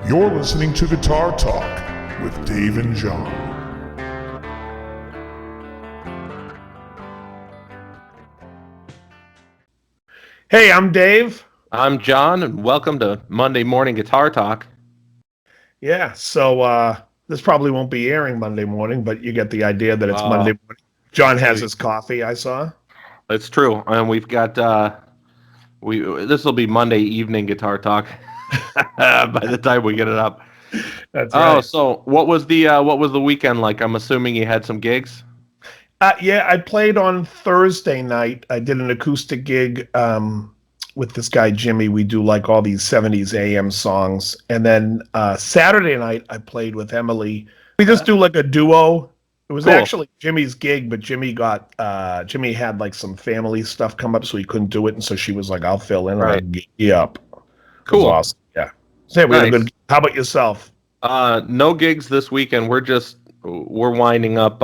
You're listening to Guitar Talk with Dave and John. Hey, I'm Dave. I'm John, and welcome to Monday Morning Guitar Talk. Yeah, so this probably won't be airing Monday morning, but you get the idea that it's Monday morning. John has his coffee, I saw. It's true, and we've got this will be Monday evening Guitar Talk by the time we get it up. That's right. So what was the weekend like? I'm assuming you had some gigs. Yeah, I played on Thursday night. I did an acoustic gig with this guy Jimmy. We do like all these 70s AM songs. And then Saturday night I played with Emily. We just do like a duo. It was actually Jimmy's gig, but Jimmy had like some family stuff come up, so he couldn't do it, and so she was like, "I'll fill in, Right. and I'll get you up." Cool. It was awesome. Yeah. So yeah, we had a Nice. good. How about yourself? No gigs this weekend. We're winding up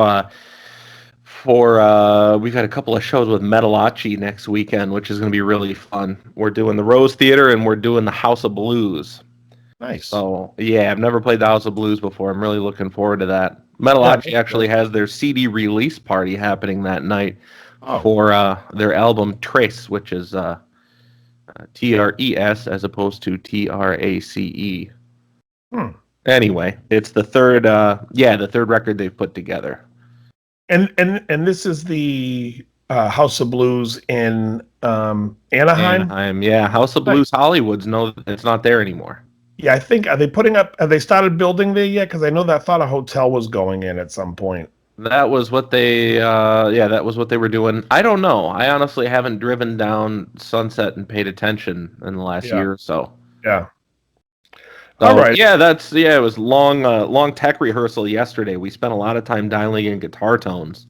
we've got a couple of shows with Metalachi next weekend, which is going to be really fun. We're doing the Rose Theater and we're doing the House of Blues. Nice. So yeah, I've never played the House of Blues before. I'm really looking forward to that. Metalachi actually has their CD release party happening that night for their album Trace, which is TRES as opposed to TRACE. Anyway, it's the third record they've put together. And this is the House of Blues in Anaheim? Anaheim, yeah. House of Blues Hollywood's it's not there anymore. Yeah, I think, have they started building there yet? Because I know that I thought a hotel was going in at some point. That was what they were doing. I don't know. I honestly haven't driven down Sunset and paid attention in the last year or so. Yeah. So, all right. Yeah, it was long tech rehearsal yesterday. We spent a lot of time dialing in guitar tones.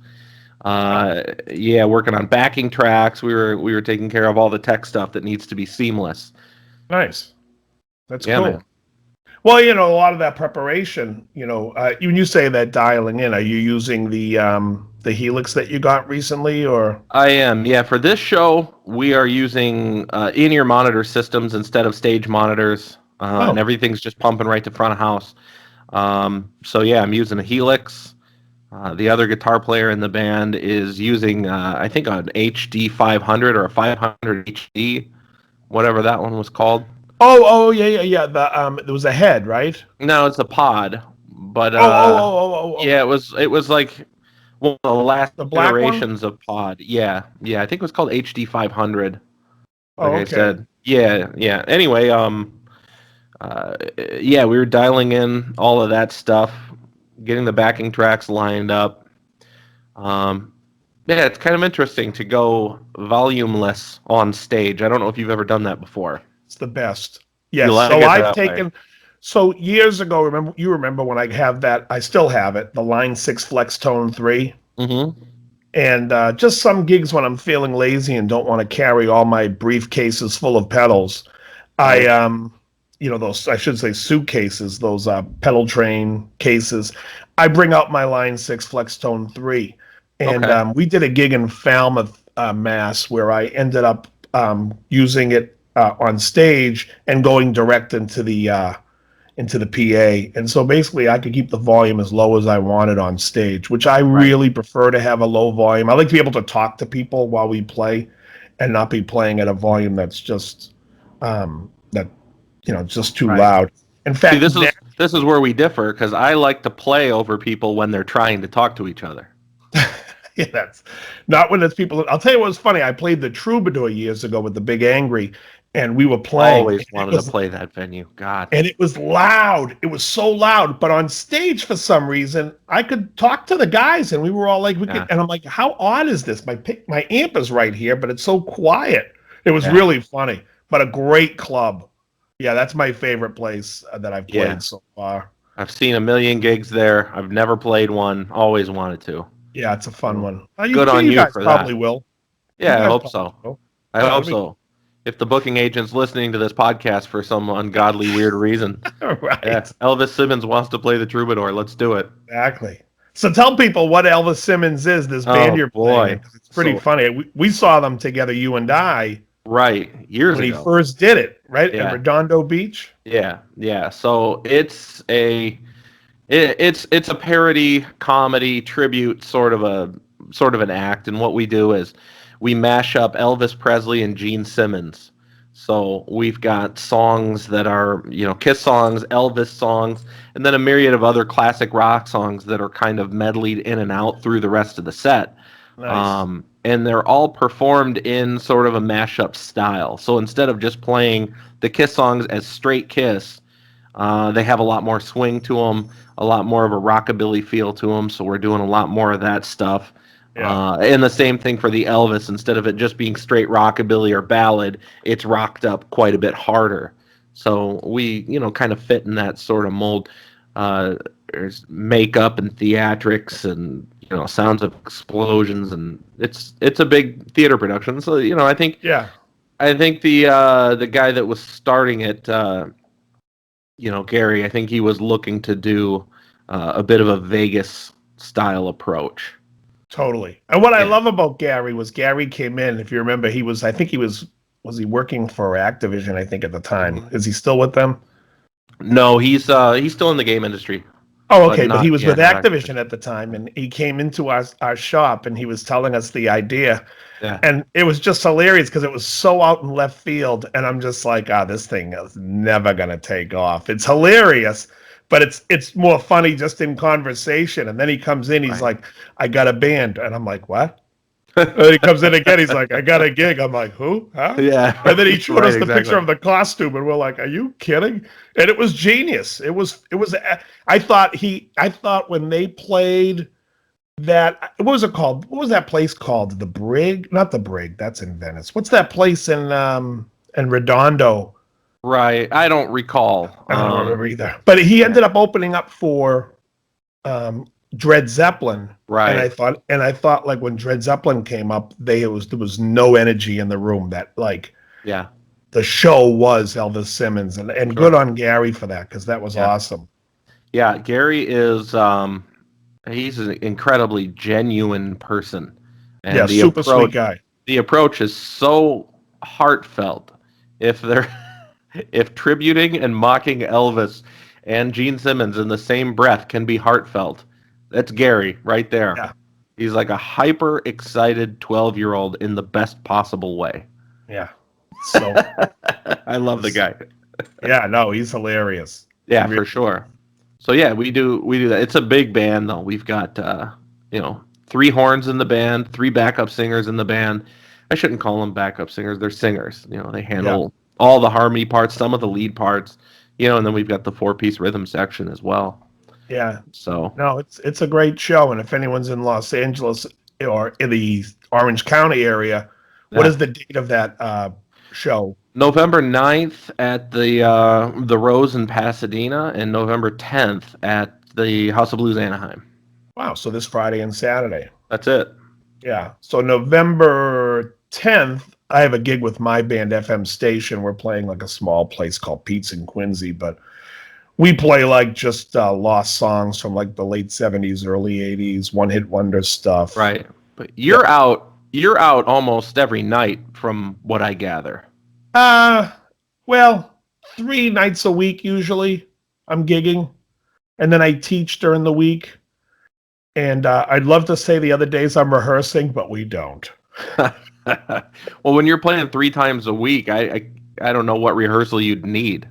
Working on backing tracks. We were taking care of all the tech stuff that needs to be seamless. Nice. That's cool. Man. Well, a lot of that preparation, when you say that dialing in, are you using the Helix that you got recently, or? I am, yeah. For this show, we are using in-ear monitor systems instead of stage monitors, and everything's just pumping right to front of house. So yeah, I'm using a Helix. The other guitar player in the band is using, I think, an HD 500 or a 500 HD, whatever that one was called. Yeah. There was a head, right? No, it's a pod. But yeah, it was like one of the last iterations of pod. Yeah. I think it was called HD 500. I said. Yeah. Anyway, we were dialing in all of that stuff, getting the backing tracks lined up. It's kind of interesting to go volumeless on stage. I don't know if you've ever done that before. It's the best. Yes. So years ago, remember when I have that, I still have it, the Line 6 Flex Tone 3. Mm-hmm. And just some gigs when I'm feeling lazy and don't want to carry all my briefcases full of pedals. Right. Those, I should say suitcases, those pedal train cases. I bring out my Line 6 Flex Tone 3. And we did a gig in Falmouth, Mass, where I ended up using it on stage and going direct into the PA. And so basically I could keep the volume as low as I wanted on stage, which I really prefer to have a low volume. I like to be able to talk to people while we play and not be playing at a volume that's just just too loud. In fact, this is where we differ, because I like to play over people when they're trying to talk to each other. Yeah, that's not when it's people. I'll tell you what's funny. I played the Troubadour years ago with the Big Angry, and we were playing. Always wanted to play that venue. God. And it was loud. It was so loud. But on stage, for some reason, I could talk to the guys, and we were all like, and I'm like, how odd is this? My amp is right here, but it's so quiet. It was really funny. But a great club. Yeah, that's my favorite place that I've played so far. I've seen a million gigs there. I've never played one. Always wanted to. Yeah, it's a fun one. Good on you for that. Probably will. Yeah, I hope so. I hope so. If the booking agent's listening to this podcast for some ungodly, weird reason. Right. Yeah, Elvis Simmons wants to play the Troubadour. Let's do it. Exactly. So tell people what Elvis Simmons is, this band you're playing. It's pretty funny. We saw them together, you and I, Right, years when he ago. first did it, right at Yeah, Redondo Beach. yeah. So it's a parody, comedy, tribute, sort of an act. And what we do is we mash up Elvis Presley and Gene Simmons. So we've got songs that are, Kiss songs, Elvis songs, and then a myriad of other classic rock songs that are kind of medleyed in and out through the rest of the set. Nice. And they're all performed in sort of a mashup style. So instead of just playing the Kiss songs as straight Kiss, they have a lot more swing to them, a lot more of a rockabilly feel to them. So we're doing a lot more of that stuff. Yeah. And the same thing for the Elvis. Instead of it just being straight rockabilly or ballad, it's rocked up quite a bit harder. So we, kind of fit in that sort of mold. There's makeup and theatrics and sounds of explosions, and it's a big theater production. So Yeah. I think the guy that was starting it, Gary, I think he was looking to do a bit of a Vegas style approach. Totally. And what I Yeah. love about Gary was Gary came in, if you remember, I think he was he working for Activision, I think at the time. Is he still with them? No, he's still in the game industry, Oh, but okay. But he not was yeah, with not active. Activision at the time, and he came into our shop and he was telling us the idea. Yeah. And it was just hilarious because it was so out in left field. And I'm just like, this thing is never gonna take off. It's hilarious, but it's more funny just in conversation. And then he comes in, he's Right. like, I got a band. And I'm like, what? And then he comes in again, he's like, I got a gig. I'm like, who? Huh? Yeah. And then he showed Right, us the picture exactly. of the costume, and we're like, are you kidding? And it was genius. It was I thought when they played that, what was it called? What was that place called? The Brig? Not the Brig. That's in Venice. What's that place in Redondo? Right. I don't recall. I don't remember either. But he ended up opening up for Dred Zeppelin. Right. And I thought like when Dred Zeppelin came up, there was no energy in the room. That like Yeah. the show was Elvis Simmons, and Sure. good on Gary for that, because that was Yeah. awesome. Yeah, Gary is he's an incredibly genuine person. And Yeah, the super sweet approach guy. the approach is so heartfelt. If they're if tributing and mocking Elvis and Gene Simmons in the same breath can be heartfelt, that's Gary right there. Yeah. He's like a hyper excited 12-year-old in the best possible way. Yeah. So I love the guy. yeah, no, he's hilarious. Yeah, for sure. So yeah, we do that. It's a big band though. We've got 3 horns in the band, 3 backup singers in the band. I shouldn't call them backup singers. They're singers. They handle all the harmony parts, some of the lead parts, and then we've got the 4-piece rhythm section as well. Yeah. So No, it's a great show, and if anyone's in Los Angeles or in the Orange County area, what is the date of that show? November 9th at the Rose in Pasadena, and November 10th at the House of Blues Anaheim. Wow, so this Friday and Saturday. That's it. Yeah. So November 10th, I have a gig with my band FM Station. We're playing like a small place called Pete's in Quincy, but we play like just lost songs from like the late 70s, early 80s, one-hit wonder stuff. Right. But you're out almost every night from what I gather. Well, 3 nights a week usually I'm gigging, and then I teach during the week. And I'd love to say the other days I'm rehearsing, but we don't. Well, when you're playing 3 times a week, I don't know what rehearsal you'd need.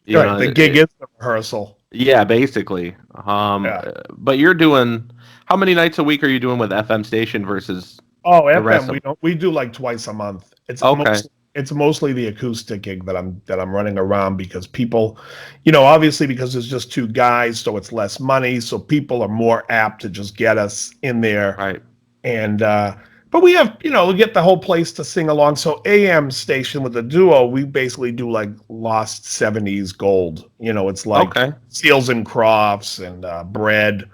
The gig is the rehearsal. Yeah, basically. But you're doing, how many nights a week are you doing with FM Station versus? Oh, rest FM we do like twice a month. It's Okay. It's mostly the acoustic gig that I'm running around, because people, obviously because there's just 2 guys, so it's less money, so people are more apt to just get us in there. Right. And but we have, we get the whole place to sing along. So AM Station with the duo, we basically do like lost 70s gold. It's like Seals and Crofts and Bread.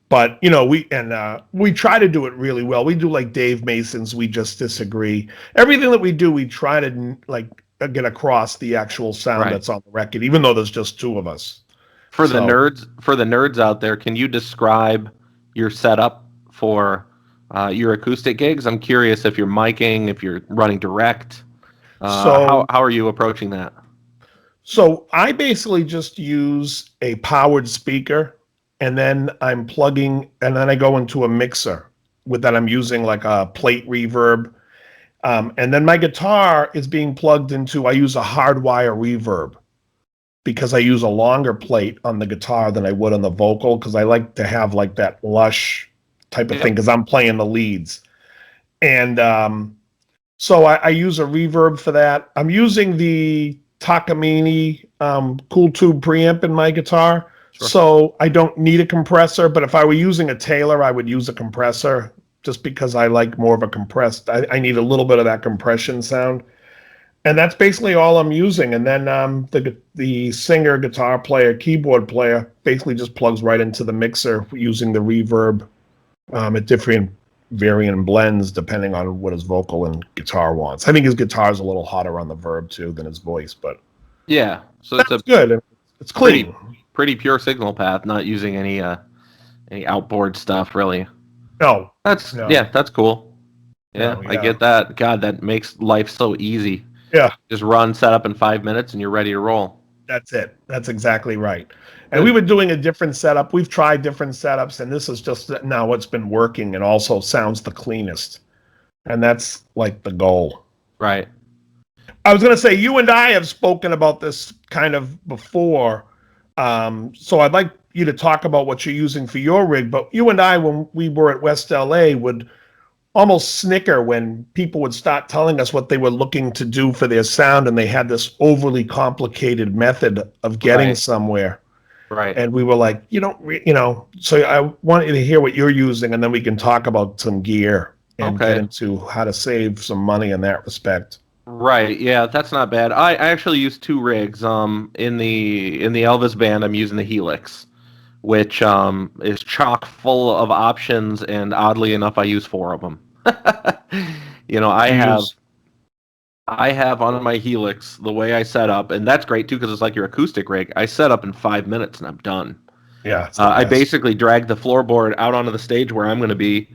But we try to do it really well. We do like Dave Mason's We Just Disagree. Everything that we do, we try to like get across the actual sound that's on the record, even though there's just 2 of us. For the nerds out there, can you describe your setup for your acoustic gigs? I'm curious if you're miking, if you're running direct. So How are you approaching that? So I basically just use a powered speaker, and then and then I go into a mixer with that. I'm using like a plate reverb. And then my guitar is being plugged into, I use a hardwire reverb because I use a longer plate on the guitar than I would on the vocal because I like to have like that lush type of thing because I'm playing the leads. And so I use a reverb for that. I'm using the Takamine Cool Tube preamp in my guitar. Sure. So I don't need a compressor, but if I were using a Taylor, I would use a compressor just because I like more of a compressed. I need a little bit of that compression sound. And that's basically all I'm using. And then the singer, guitar player, keyboard player basically just plugs right into the mixer using the reverb at different varying blends depending on what his vocal and guitar wants. I think his guitar is a little hotter on the verb too than his voice, but Yeah, so that's it's a good. It's clean. pretty pure signal path, not using any outboard stuff really. No, That's no, yeah, that's cool. Yeah, no, I yeah, get that. God, that makes life so easy. yeah. Just run, set up in 5 minutes, and you're ready to roll. That's it. That's exactly right. And we Good. were doing a different setup. We've tried different setups, and this is just now what's been working and also sounds the cleanest. And that's like the goal. Right. I was going to say, you and I have spoken about this kind of before. So I'd like you to talk about what you're using for your rig. But you and I, when we were at West LA, would almost snicker when people would start telling us what they were looking to do for their sound, and they had this overly complicated method of getting Right. somewhere. Right. And we were like, so I want you to hear what you're using, and then we can talk about some gear and get Okay. into how to save some money in that respect. Right. Yeah, that's not bad. I actually use two rigs. In the Elvis band, I'm using the Helix, which is chock full of options, and oddly enough, I use four of them. You know, I You have use, I have on my Helix the way I set up, and that's great too because it's like your acoustic rig. I set up in 5 minutes and I'm done. yeah, it's the I best. basically drag the floorboard out onto the stage where I'm going to be.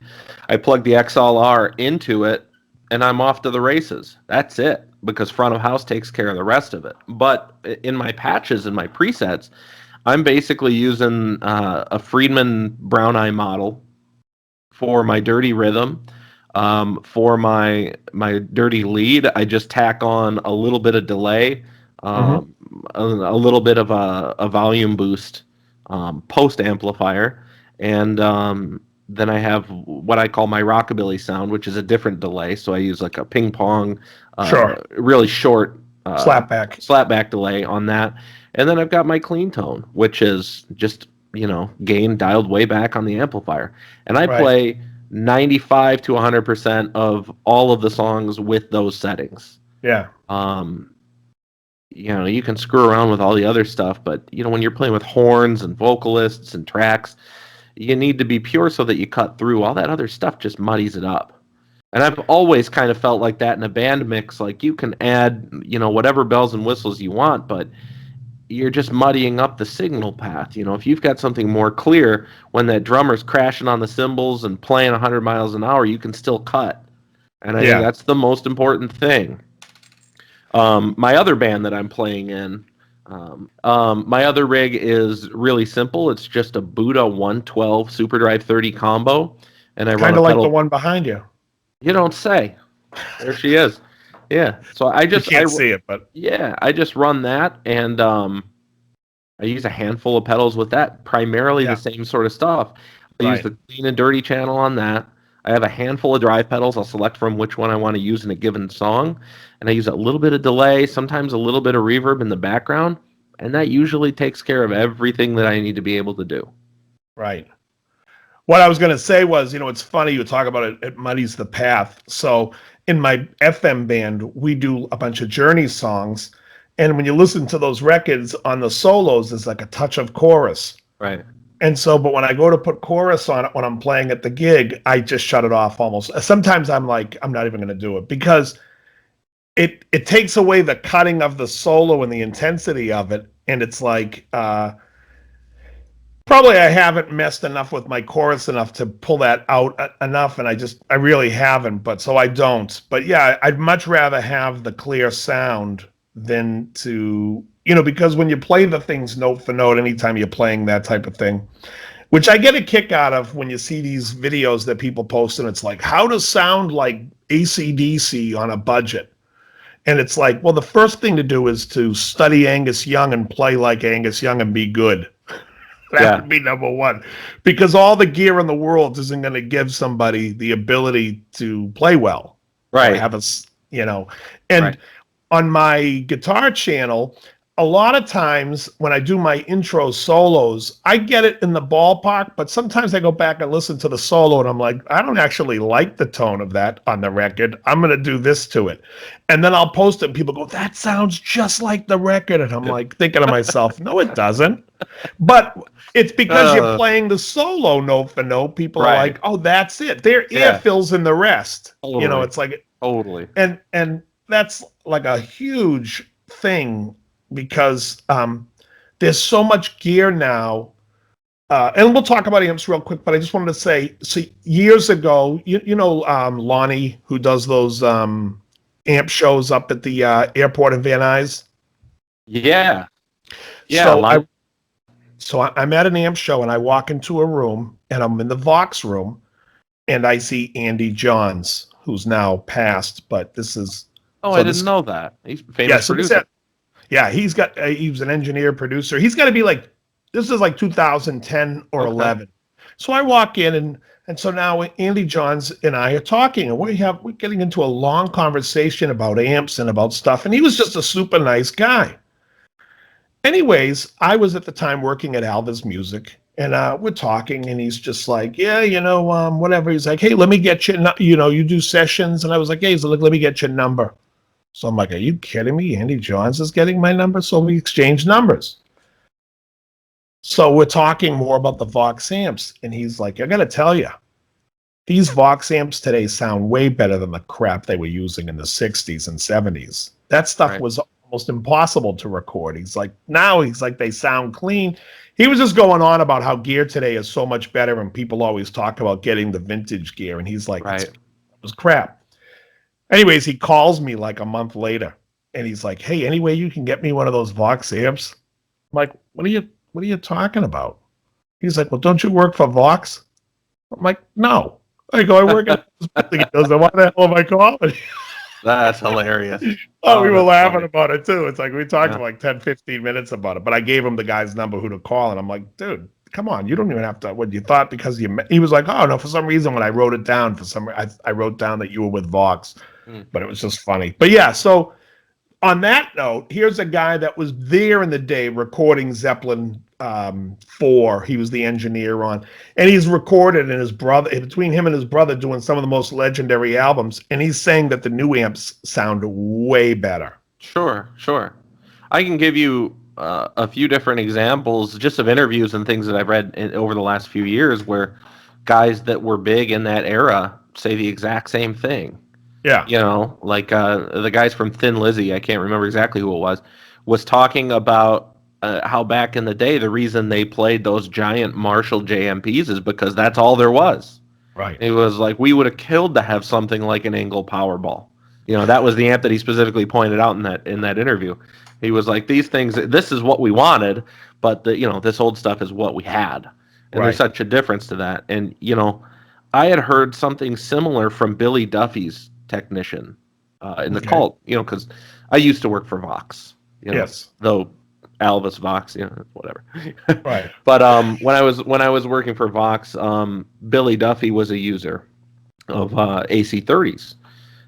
I plug the XLR into it, and I'm off to the races. That's it, because front of house takes care of the rest of it. But in my patches and my presets, I'm basically using a Friedman Brown Eye model for my dirty rhythm. For my dirty lead, I just tack on a little bit of delay, Mhm. a little bit of a volume boost, post amplifier, and then I have what I call my rockabilly sound, which is a different delay. So I use like a ping pong, Sure. really short Slapback. slapback delay on that, and then I've got my clean tone, which is just gain dialed way back on the amplifier, and I Right. play 95 to 100% of all of the songs with those settings. Yeah. Um, you can screw around with all the other stuff, but when you're playing with horns and vocalists and tracks, you need to be pure so that you cut through. All that other stuff just muddies it up. And I've always kind of felt like that in a band mix. Like you can add, whatever bells and whistles you want, but you're just muddying up the signal path. If you've got something more clear, when that drummer's crashing on the cymbals and playing 100 miles an hour, you can still cut. And I think Yeah. that's the most important thing. My other band that I'm playing in, my other rig is really simple. It's just a Buddha 112 SuperDrive 30 combo, and I run Kind a of like the pedal. one behind you. You don't say. There she is. Yeah. So I You just I can't see it, but yeah I just run that, and I use a handful of pedals with that. Primarily the yeah, same sort of stuff. I use right. the clean and dirty channel on that. I have a handful of drive pedals. I'll select from which one I want to use in a given song, and I use a little bit of delay, sometimes a little bit of reverb in the background, and that usually takes care of everything that I need to be able to do. Right. What I was going to say was, it's funny you talk about it muddies the path. So in my FM band, we do a bunch of Journey songs. And when you listen to those records on the solos, there's like a touch of chorus. Right. And so, but when I go to put chorus on it when I'm playing at the gig, I just shut it off almost. Sometimes I'm like, I'm not even going to do it because it takes away the cutting of the solo and the intensity of it. And it's like, Probably I haven't messed enough with my chorus enough to pull that out enough, and I really haven't, but so I don't. But yeah, I'd much rather have the clear sound than to, because when you play the things note for note, anytime you're playing that type of thing, which I get a kick out of when you see these videos that people post, and it's like, how to sound like AC/DC on a budget. And it's like, well, the first thing to do is to study Angus Young and play like Angus Young and be good. That would be number one, because all the gear in the world isn't going to give somebody the ability to play well, right? Or have a, and right. On my guitar channel, a lot of times when I do my intro solos, I get it in the ballpark, but sometimes I go back and listen to the solo and I'm like, I don't actually like the tone of that on the record. I'm going to do this to it. And then I'll post it and people go, that sounds just like the record. And I'm like thinking to myself, no, it doesn't. But it's because you're playing the solo note for note. People are like, oh, that's it. Their ear fills in the rest. Totally. It's like, totally. And that's like a huge thing. Because there's so much gear now, and we'll talk about amps real quick, but I just wanted to say, see, years ago, Lonnie, who does those amp shows up at the airport in Van Nuys? Yeah. So I'm at an amp show, and I walk into a room, and I'm in the Vox room, and I see Andy Johns, who's now passed, but this is... Oh, I didn't know that. He's a famous producer. Yeah, he was an engineer, producer. He's got to be like, this is like 2010 or 11. So I walk in, and so now Andy Johns and I are talking, and we're getting into a long conversation about amps and about stuff, and he was just a super nice guy. Anyways, I was at the time working at Alva's Music, and we're talking, and he's just like, whatever. He's like, hey, let me get you, you do sessions, and I was like, hey, let me get your number. So I'm like, are you kidding me? Andy Johns is getting my number? So we exchanged numbers. So we're talking more about the Vox amps. And he's like, I got to tell you, these Vox amps today sound way better than the crap they were using in the 60s and 70s. That stuff was almost impossible to record. He's like, they sound clean. He was just going on about how gear today is so much better. And people always talk about getting the vintage gear. And he's like, it was crap. Anyways, he calls me like a month later, and he's like, hey, any way you can get me one of those Vox amps? I'm like, what are you talking about? He's like, well, don't you work for Vox? I'm like, no. I go, I work at this building. He goes, why the hell am I calling? That's hilarious. We were laughing about it too. It's like we talked for like 10, 15 minutes about it, but I gave him the guy's number who to call, and I'm like, dude, come on, you don't even have to. What you thought because he was like, oh no, for some reason when I wrote it down, I wrote down that you were with Vox, but it was just funny. But yeah, so on that note, here's a guy that was there in the day recording Zeppelin 4. He was the engineer on, and he's recorded between him and his brother doing some of the most legendary albums, and he's saying that the new amps sound way better. Sure. I can give you a few different examples just of interviews and things that I've read over the last few years where guys that were big in that era say the exact same thing. Yeah. Like the guys from Thin Lizzy, I can't remember exactly who it was talking about how back in the day, the reason they played those giant Marshall JMPs is because that's all there was. Right. It was like, we would have killed to have something like an Engel Powerball. That was the amp that he specifically pointed out in that interview. He was like, these things, this is what we wanted, but this old stuff is what we had. And there's such a difference to that. And, I had heard something similar from Billy Duffy's technician in the Cult, because I used to work for Vox, yes, though Alvis Vox, whatever. Right. But when I was working for Vox, Billy Duffy was a user of AC30s,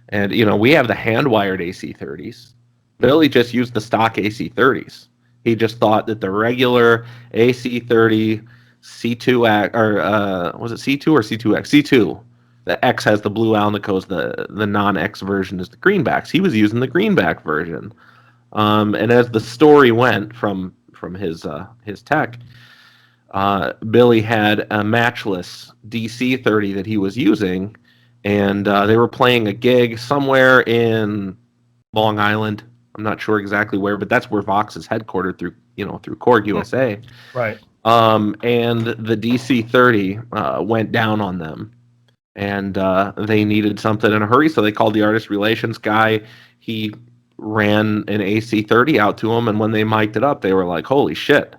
and we have the hand-wired AC30s. Billy just used the stock AC30s. He just thought that the regular AC30 C2X, or was it C2 or C2X? C2. The X has the blue Alnicos, the non-X version is the greenbacks. He was using the greenback version. And as the story went from his tech, Billy had a matchless DC30 that he was using, and they were playing a gig somewhere in Long Island. I'm not sure exactly where, but that's where Vox is headquartered through Korg USA. Right. and the DC-30 went down on them, and they needed something in a hurry, so they called the artist relations guy. He ran an AC-30 out to them, and when they mic'd it up, they were like, "Holy shit,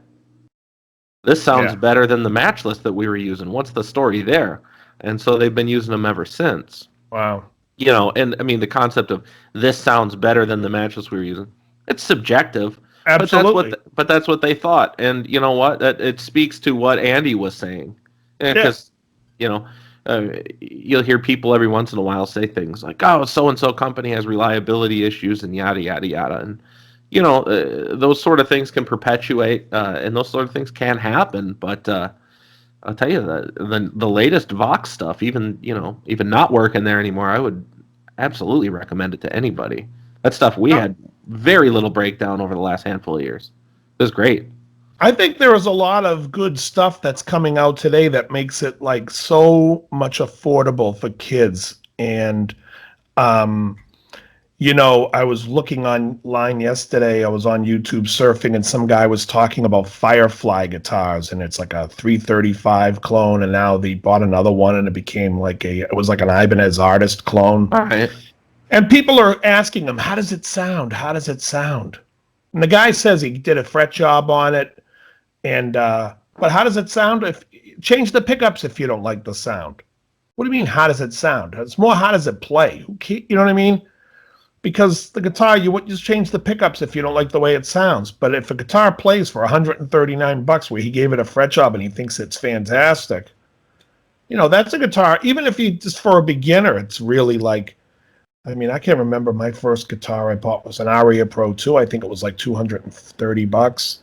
this sounds better than the match list that we were using. What's the story there?" And so they've been using them ever since. Wow. And I mean, the concept of this sounds better than the match list we were using, it's subjective. Absolutely. But that's what they thought. And you know what? It speaks to what Andy was saying. Because, you'll hear people every once in a while say things like, "Oh, so-and-so company has reliability issues," and yada, yada, yada. And, those sort of things can perpetuate, and those sort of things can happen. But I'll tell you, the latest Vox stuff, even not working there anymore, I would absolutely recommend it to anybody. That stuff we had very little breakdown over the last handful of years. It was great. I think there is a lot of good stuff that's coming out today that makes it like so much affordable for kids. And, I was looking online yesterday. I was on YouTube surfing, and some guy was talking about Firefly guitars, and it's like a 335 clone, and now they bought another one, and it was like an Ibanez Artist clone. All right. And people are asking him, "How does it sound? How does it sound?" And the guy says he did a fret job on it. And but how does it sound? If change the pickups if you don't like the sound. What do you mean? How does it sound? It's more how does it play? You know what I mean? Because the guitar, you would just change the pickups if you don't like the way it sounds. But if a guitar plays for $139, where he gave it a fret job and he thinks it's fantastic, that's a guitar. Even if you just for a beginner, it's really like. I mean, I can't remember my first guitar I bought was an Aria Pro 2. I think it was like $230.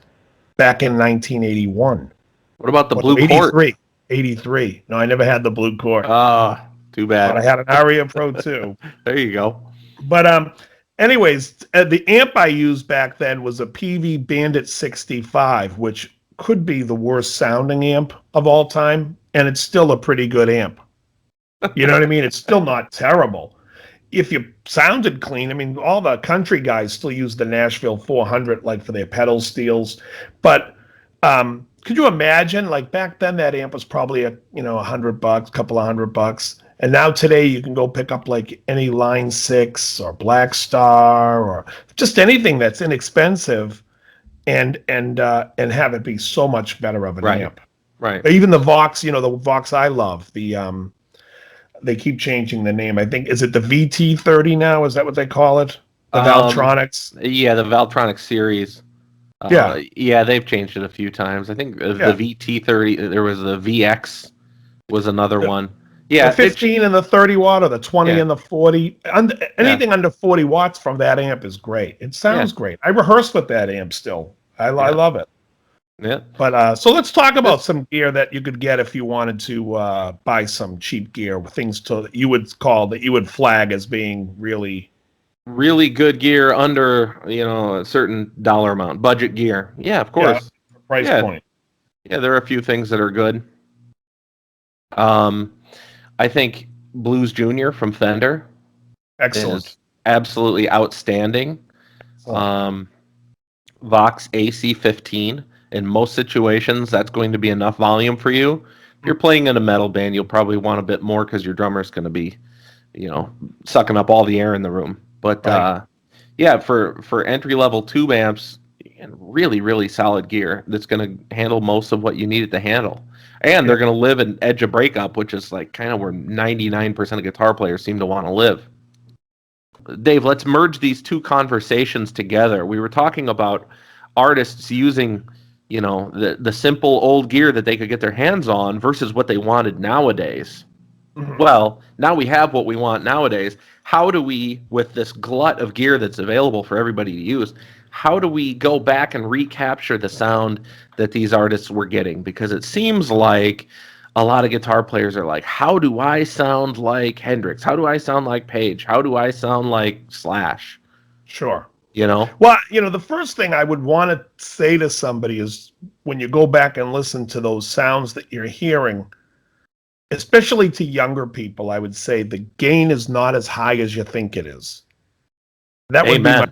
Back in 1981. What about the blue Court? 83. No, I never had the blue Court. Too bad. But I had an Aria Pro 2. There you go. But anyways, the amp I used back then was a PV Bandit 65, which could be the worst sounding amp of all time, and it's still a pretty good amp. You know what I mean? It's still not terrible. If you sounded clean, I mean, all the country guys still use the Nashville 400 like for their pedal steels. But could you imagine, like back then, that amp was probably $100, couple of $100, and now today you can go pick up like any Line 6 or Black Star or just anything that's inexpensive, and have it be so much better of an amp. Right. Even the Vox, the Vox I love, they keep changing the name. I think, is it the VT30 now? Is that what they call it? The Valtronics? Yeah, the Valtronics series. Yeah, they've changed it a few times. I think the VT30, there was the VX was another one. Yeah, the 15 and the 30 watt, or the 20 and the 40. Anything under 40 watts from that amp is great. It sounds great. I rehearse with that amp still. I love it. Yeah. But so let's talk about some gear that you could get if you wanted to buy some cheap gear, things that you would flag as being really good gear under a certain dollar amount, budget gear. Yeah, of course. Price point. Yeah, there are a few things that are good. I think Blues Junior from Fender, excellent, is absolutely outstanding. Vox AC-15. In most situations, that's going to be enough volume for you. If you're playing in a metal band, you'll probably want a bit more because your drummer's going to be, sucking up all the air in the room. But for entry-level tube amps, and really, really solid gear that's going to handle most of what you need it to handle. And they're going to live an edge of breakup, which is like kind of where 99% of guitar players seem to want to live. Dave, let's merge these two conversations together. We were talking about artists using the simple old gear that they could get their hands on versus what they wanted nowadays. Mm-hmm. Well, now we have what we want nowadays. How do we, with this glut of gear that's available for everybody to use, how do we go back and recapture the sound that these artists were getting? Because it seems like a lot of guitar players are like, how do I sound like Hendrix? How do I sound like Page? How do I sound like Slash? Sure. Well, the first thing I would want to say to somebody is when you go back and listen to those sounds that you're hearing, especially to younger people, I would say the gain is not as high as you think it is. That would be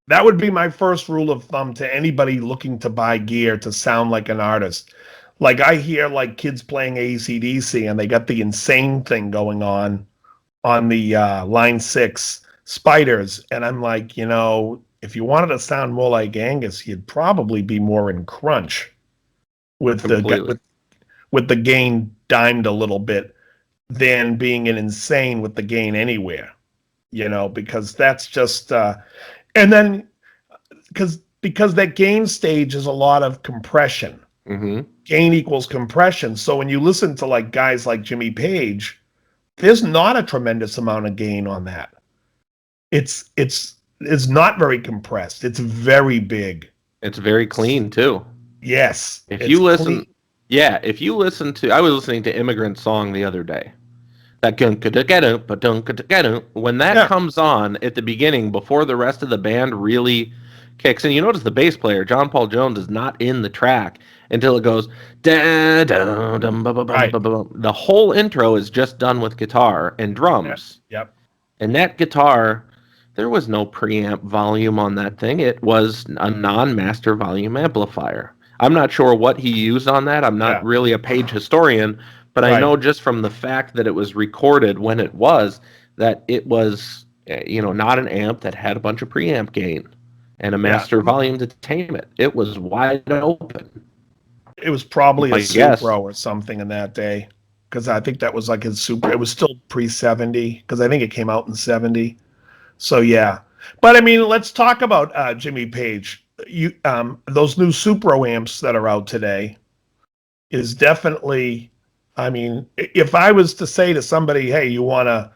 That would be my first rule of thumb to anybody looking to buy gear to sound like an artist. Like I hear like kids playing AC/DC and they got the insane thing going on the Line 6 Spiders. And I'm like, if you wanted to sound more like Angus, you'd probably be more in crunch with Completely. with the gain dimed a little bit than being an insane with the gain anywhere, because that's just and then because that gain stage is a lot of compression. Mm-hmm. Gain equals compression. So when you listen to like guys like Jimmy Page, there's not a tremendous amount of gain on that. It's not very compressed. It's very big. It's very clean too. Yes. If you listen, if you listen to, I was listening to Immigrant Song the other day. That when that comes on at the beginning before the rest of the band really kicks in, you notice the bass player John Paul Jones is not in the track until it goes da da dum ba ba ba ba. The whole intro is just done with guitar and drums. Yep. And that guitar, there was no preamp volume on that thing. It was a non-master volume amplifier. I'm not sure what he used on that. I'm not really a Page historian, but I know just from the fact that it was recorded when it was, that it was, not an amp that had a bunch of preamp gain and a master volume to tame it. It was wide open. It was probably a Supro or something in that day, because I think that was like his Supro. It was still pre-70, because I think it came out in 70. So, yeah. But, I mean, let's talk about Jimmy Page. Those new Supro amps that are out today is definitely, I mean, if I was to say to somebody, hey, you want to,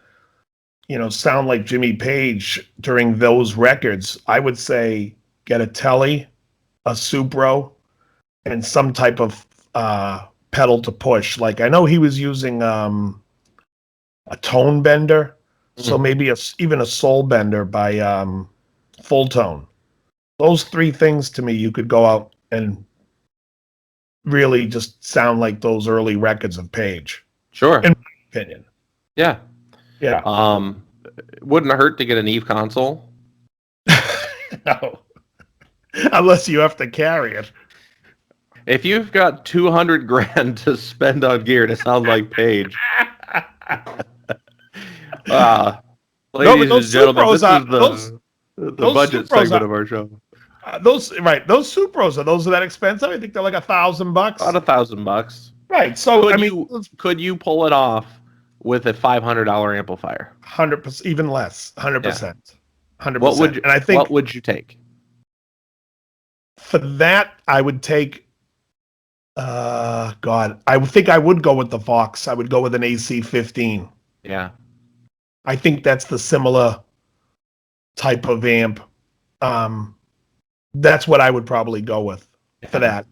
sound like Jimmy Page during those records, I would say get a Tele, a Supro, and some type of pedal to push. Like I know he was using a tone bender, so maybe even a soul bender by Full Tone. Those three things to me, you could go out and really just sound like those early records of Page. Sure. In my opinion. Yeah. Yeah. Wouldn't hurt to get an Eve console. No. Unless you have to carry it. If you've got 200 grand to spend on gear to sound like Page, ladies and gentlemen, this is the budget segment of our show. Those Supros are that expensive? I think they're like $1,000. About $1,000. Right. So could you pull it off with a $500 amplifier? 100%, even less. 100%. 100%. What would you take? For that, I would take. I think I would go with the Vox. I would go with an AC-15. Yeah. I think that's the similar type of amp. That's what I would probably go with for that.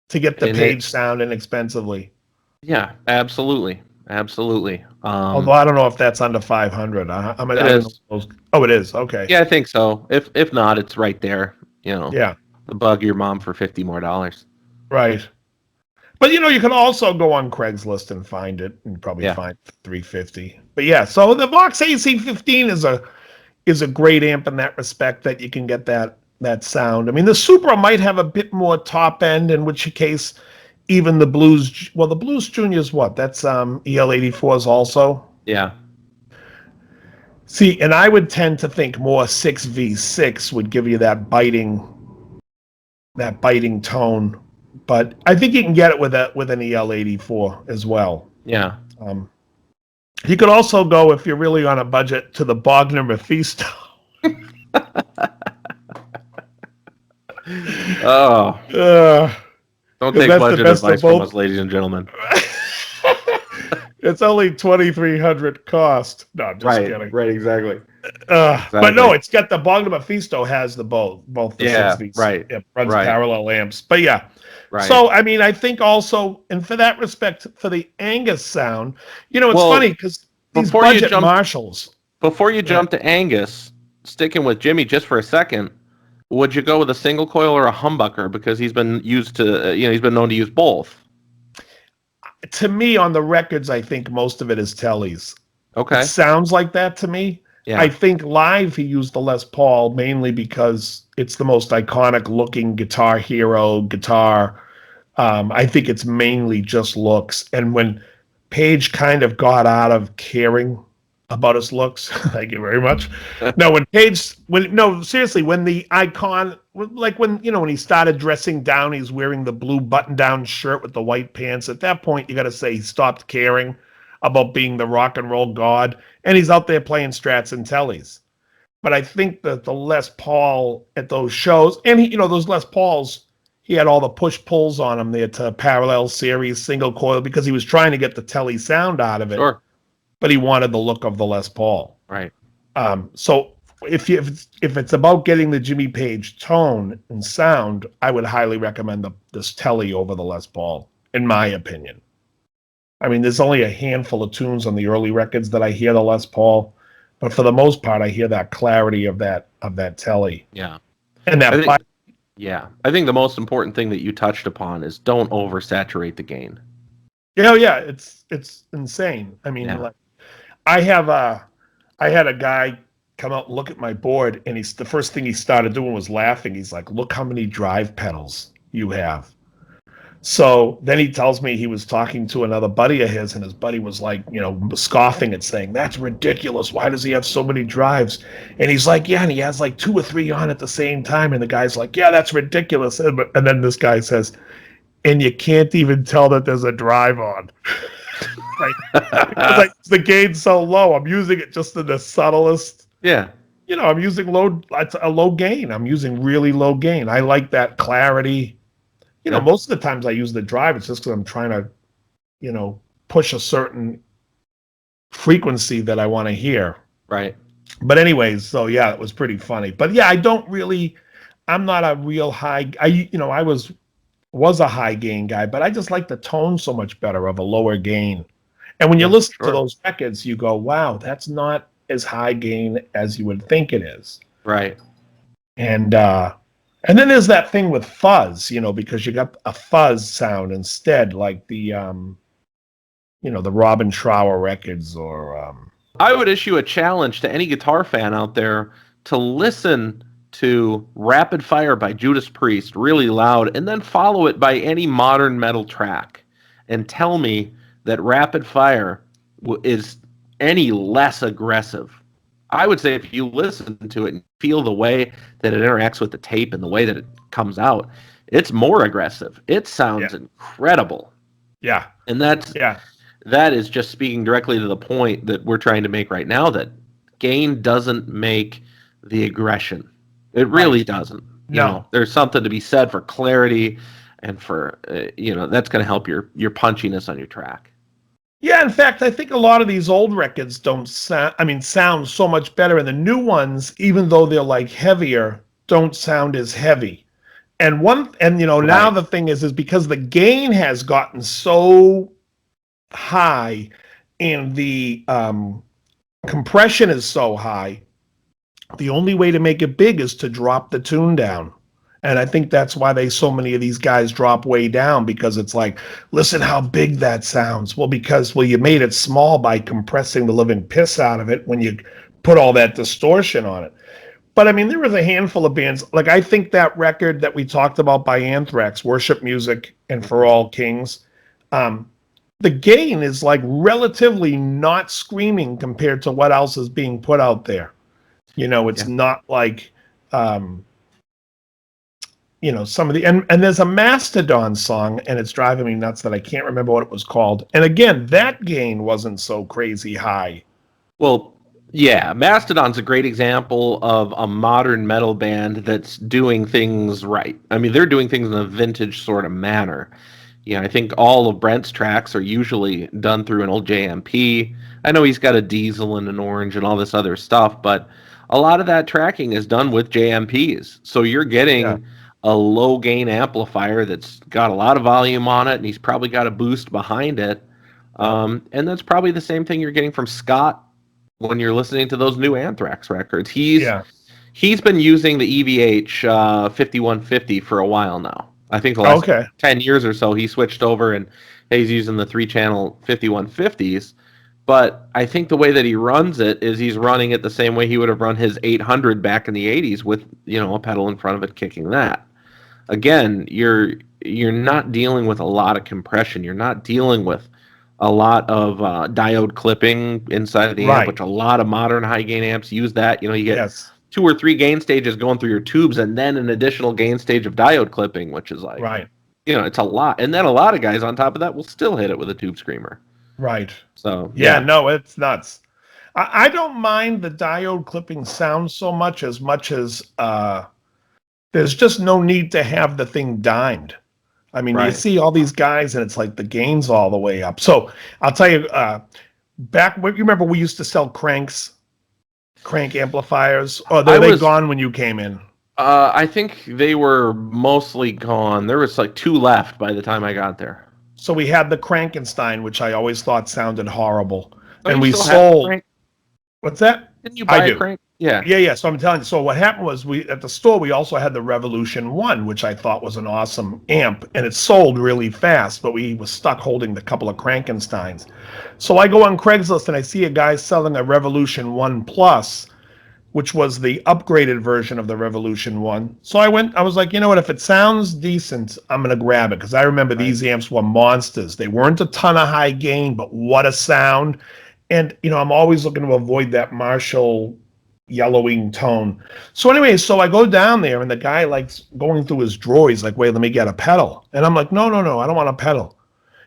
To get the Page sound inexpensively. Yeah, absolutely. Absolutely. Although I don't know if that's under 500. Oh, it is. Okay. Yeah, I think so. If not, it's right there. Yeah. Bug your mom for $50 more. Right. But you can also go on Craigslist and find it and probably find $350. But yeah, so the Vox AC-15 is a great amp in that respect, that you can get that sound. I mean, the Supra might have a bit more top end, in which case even the Blues Junior's what? That's EL84s also. Yeah. See, and I would tend to think more 6v6 would give you that biting tone. But I think you can get it with an EL84 as well. Yeah. You could also go, if you're really on a budget, to the Bogner Mephisto. Don't take budget advice from us, ladies and gentlemen. It's only $2,300 cost. No, I'm just kidding. Right, exactly. But no, it's got the Bogner Mephisto has the both the 6Vs. Right. It runs parallel amps. But yeah. Right. So, I mean, I think also, and for that respect, for the Angus sound, it's funny because these budget Marshalls. Before you jump to Angus, sticking with Jimmy just for a second, would you go with a single coil or a humbucker? Because he's been he's been known to use both. To me, on the records, I think most of it is Tellys. Okay. It sounds like that to me. Yeah. I think live he used the Les Paul mainly because it's the most iconic looking guitar hero guitar. I think it's mainly just looks. And when Page kind of got out of caring about his looks, thank you very much. No, seriously, when the icon, like when he started dressing down, he's wearing the blue button-down shirt with the white pants. At that point, you got to say he stopped caring about being the rock and roll god, and he's out there playing Strats and Tellys. But I think that the Les Paul at those shows, and those Les Pauls, he had all the push pulls on him there to parallel series, single coil, because he was trying to get the Telly sound out of it. Sure. But he wanted the look of the Les Paul. Right. So if it's about getting the Jimmy Page tone and sound, I would highly recommend this Telly over the Les Paul, in my opinion. I mean, there's only a handful of tunes on the early records that I hear the Les Paul, but for the most part, I hear that clarity of that Telly. Yeah. And that. I think the most important thing that you touched upon is don't oversaturate the gain. Yeah, it's insane. I mean, like, I had a guy come out and look at my board, and the first thing he started doing was laughing. He's like, "Look how many drive pedals you have." So then he tells me he was talking to another buddy of his, and his buddy was like, scoffing and saying, "That's ridiculous. Why does he have so many drives?" And he's like, "Yeah, and he has like 2 or 3 on at the same time." And the guy's like, "Yeah, that's ridiculous." And then this guy says, "And you can't even tell that there's a drive on." Like the gain's so low. I'm using it just in the subtlest. Yeah. I'm using a low gain. I'm using really low gain. I like that clarity. Most of the times I use the drive, it's just because I'm trying to, push a certain frequency that I want to hear. Right. But anyways, so yeah, it was pretty funny. But yeah, I'm not a real high, I was a high gain guy, but I just like the tone so much better of a lower gain. And when you listen to those records, you go, wow, that's not as high gain as you would think it is. Right. And then there's that thing with fuzz, because you got a fuzz sound instead, like the Robin Trower records or. I would issue a challenge to any guitar fan out there to listen to Rapid Fire by Judas Priest really loud and then follow it by any modern metal track and tell me that Rapid Fire is any less aggressive. I would say if you listen to it and feel the way that it interacts with the tape and the way that it comes out, it's more aggressive. It sounds incredible. Yeah. And that is just speaking directly to the point that we're trying to make right now, that gain doesn't make the aggression. It really doesn't. No. There's something to be said for clarity and for, that's going to help your punchiness on your track. Yeah, in fact, I think a lot of these old records sound so much better, and the new ones, even though they're like heavier, don't sound as heavy. And now the thing is because the gain has gotten so high and the compression is so high, the only way to make it big is to drop the tune down. And I think that's why so many of these guys drop way down, because it's like, listen how big that sounds. Well, you made it small by compressing the living piss out of it when you put all that distortion on it. But I mean, there was a handful of bands. Like, I think that record that we talked about by Anthrax, Worship Music and For All Kings, the gain is like relatively not screaming compared to what else is being put out there. It's not like... some of the and there's a Mastodon song, and it's driving me nuts that I can't remember what it was called. And again, that gain wasn't so crazy high. Well, yeah, Mastodon's a great example of a modern metal band that's doing things right. I mean, they're doing things in a vintage sort of manner. I think all of Brent's tracks are usually done through an old JMP. I know he's got a diesel and an orange and all this other stuff, but a lot of that tracking is done with JMPs. So you're getting a low gain amplifier that's got a lot of volume on it, and he's probably got a boost behind it. And that's probably the same thing you're getting from Scott when you're listening to those new Anthrax records. He's been using the EVH 5150 for a while now. I think the last 10 years or so, he switched over and he's using the 3-channel 5150s. But I think the way that he runs it is he's running it the same way he would have run his 800 back in the 80s with, a pedal in front of it kicking that. Again, you're not dealing with a lot of compression. You're not dealing with a lot of diode clipping inside of the amp, which a lot of modern high gain amps use that. You get 2 or 3 gain stages going through your tubes and then an additional gain stage of diode clipping, which is like, it's a lot. And then a lot of guys on top of that will still hit it with a tube screamer. Right. So, no, it's nuts. I don't mind the diode clipping sound so much as there's just no need to have the thing dimed. I mean, you see all these guys and it's like the gain's all the way up. So I'll tell you, you remember we used to sell crank amplifiers? Or are they gone when you came in? I think they were mostly gone. There was like 2 left by the time I got there. So we had the Crankenstein, which I always thought sounded horrible. And we sold. What's that? Didn't you buy a crank? Yeah. Yeah. So I'm telling you. So what happened was at the store, we also had the Revolution 1, which I thought was an awesome amp. And it sold really fast, but we were stuck holding the couple of Crankensteins. So I go on Craigslist and I see a guy selling a Revolution 1 Plus, which was the upgraded version of the Revolution 1. So I was like, you know what, if it sounds decent, I'm going to grab it. Because I remember these amps were monsters. They weren't a ton of high gain, but what a sound. And, I'm always looking to avoid that Marshall yellowing tone. So anyway, I go down there and the guy likes going through his drawers, like, wait, let me get a pedal. And I'm like, no, I don't want a pedal.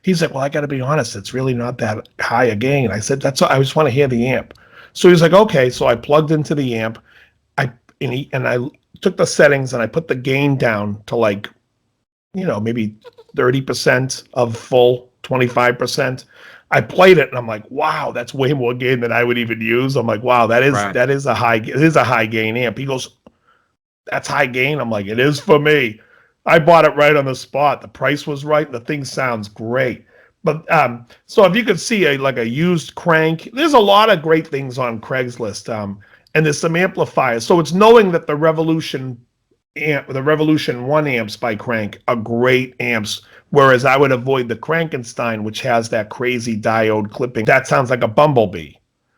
He's like, well, I got to be honest, it's really not that high a gain. I said, I just want to hear the amp. So he's like, okay. So I plugged into the amp. I took the settings and I put the gain down to like, maybe 30% of full, 25%. I played it and I'm like, wow, that's way more gain than I would even use. I'm like, wow, that is a high gain amp. He goes, that's high gain. I'm like, it is for me. I bought it right on the spot. The price was right. The thing sounds great. But so if you could see a used crank, there's a lot of great things on Craigslist. And there's some amplifiers. So it's knowing that the Revolution 1 amps by Crank are great amps, whereas I would avoid the Crankenstein, which has that crazy diode clipping. That sounds like a bumblebee.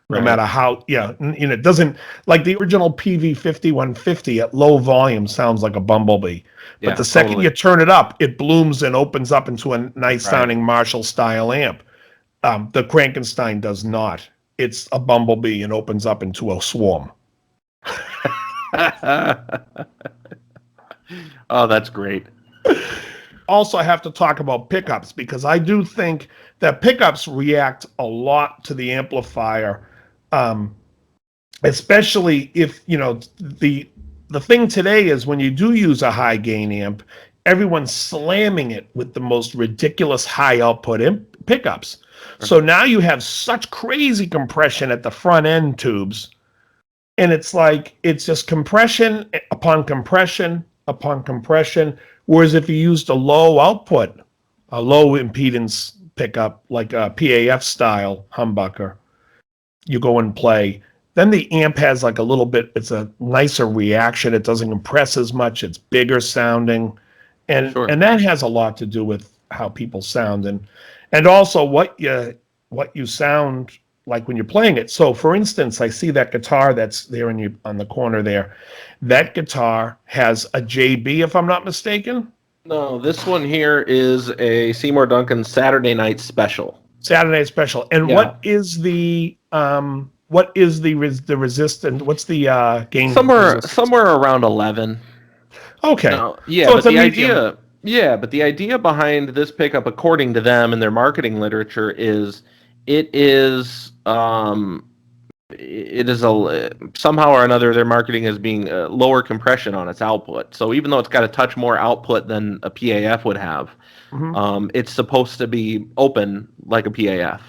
No matter how, it doesn't, like the original PV5150 at low volume sounds like a bumblebee. But the second you turn it up, it blooms and opens up into a nice sounding Marshall style amp. The Crankenstein does not. It's a bumblebee and opens up into a swarm. Oh, that's great. Also, I have to talk about pickups because I do think that pickups react a lot to the amplifier, especially if, the thing today is when you do use a high gain amp, everyone's slamming it with the most ridiculous high output pickups. So now you have such crazy compression at the front end tubes. And it's like, it's just compression upon compression upon compression. Whereas if you used a low output, a low impedance pickup, like a PAF style humbucker, you go and play, then the amp has like a little bit, it's a nicer reaction. It doesn't compress as much. It's bigger sounding. And that has a lot to do with how people sound and also what you sound like when you're playing it. So for instance, I see that guitar that's there on the corner there. That guitar has a JB, if I'm not mistaken. No, this one here is a Seymour Duncan Saturday Night Special. Saturday Night Special. And what is the resistance? What's the gain? Somewhere around 11. Okay. No, yeah, so but the idea behind this pickup, according to them and their marketing literature, is it is somehow or another their marketing as being lower compression on its output. So even though it's got a touch more output than a PAF would have, it's supposed to be open like a PAF.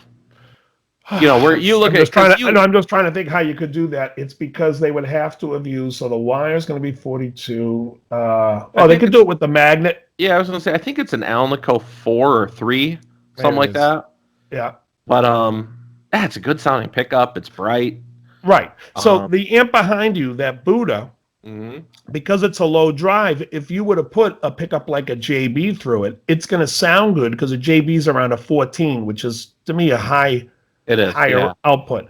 Where you look I'm just trying to think how you could do that. It's because they would have to have used, so the wire's going to be 42. They could do it with the magnet. Yeah, I was going to say, I think it's an Alnico 4 or 3, something like that. Yeah. But it's a good sounding pickup. It's bright. Right. So the amp behind you, that Buddha, because it's a low drive, if you were to put a pickup like a JB through it, it's going to sound good because a JB's around a 14, which is, to me, a high It is, higher yeah. output.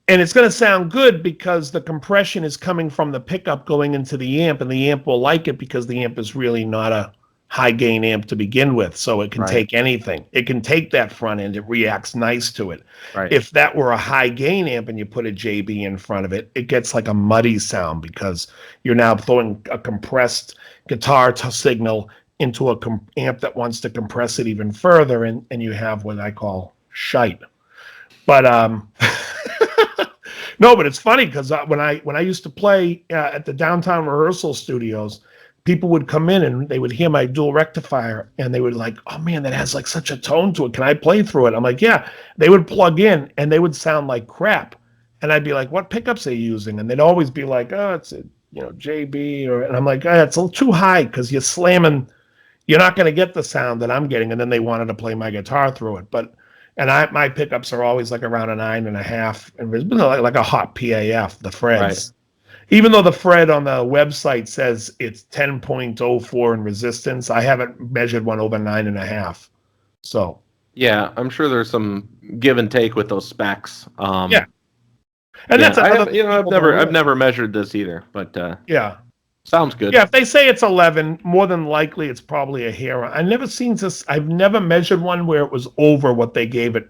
And it's going to sound good because the compression is coming from the pickup going into the amp, and the amp will like it because the amp is really not a high gain amp to begin with. So it can Right. take anything. It can take that front end. It reacts nice to it. Right. If that were a high gain amp and you put a JB in front of it, it gets like a muddy sound because you're now throwing a compressed guitar signal into a amp that wants to compress it even further, and you have what I call shite. But no, but it's funny because when I used to play at the downtown rehearsal studios, people would come in and they would hear my dual rectifier and they would like, oh man, that has like such a tone to it. Can I play through it? I'm like, yeah. They would plug in and they would sound like crap, and I'd be like, what pickups are you using? And they'd always be like, oh, it's a JB, and I'm like, it's a little too high because you're slamming. You're not going to get the sound that I'm getting. And then they wanted to play my guitar through it, my pickups are always like around a 9.5, and it's been like a hot PAF, the Freds. Right. Even though the Fred on the website says it's 10.04 in resistance, I haven't measured one over 9.5. So yeah, I'm sure there's some give and take with those specs. Yeah, and that's I've never measured this either, but yeah. Sounds good. Yeah, if they say it's 11, more than likely it's probably a hair. I've never seen this. I've never measured one where it was over what they gave it.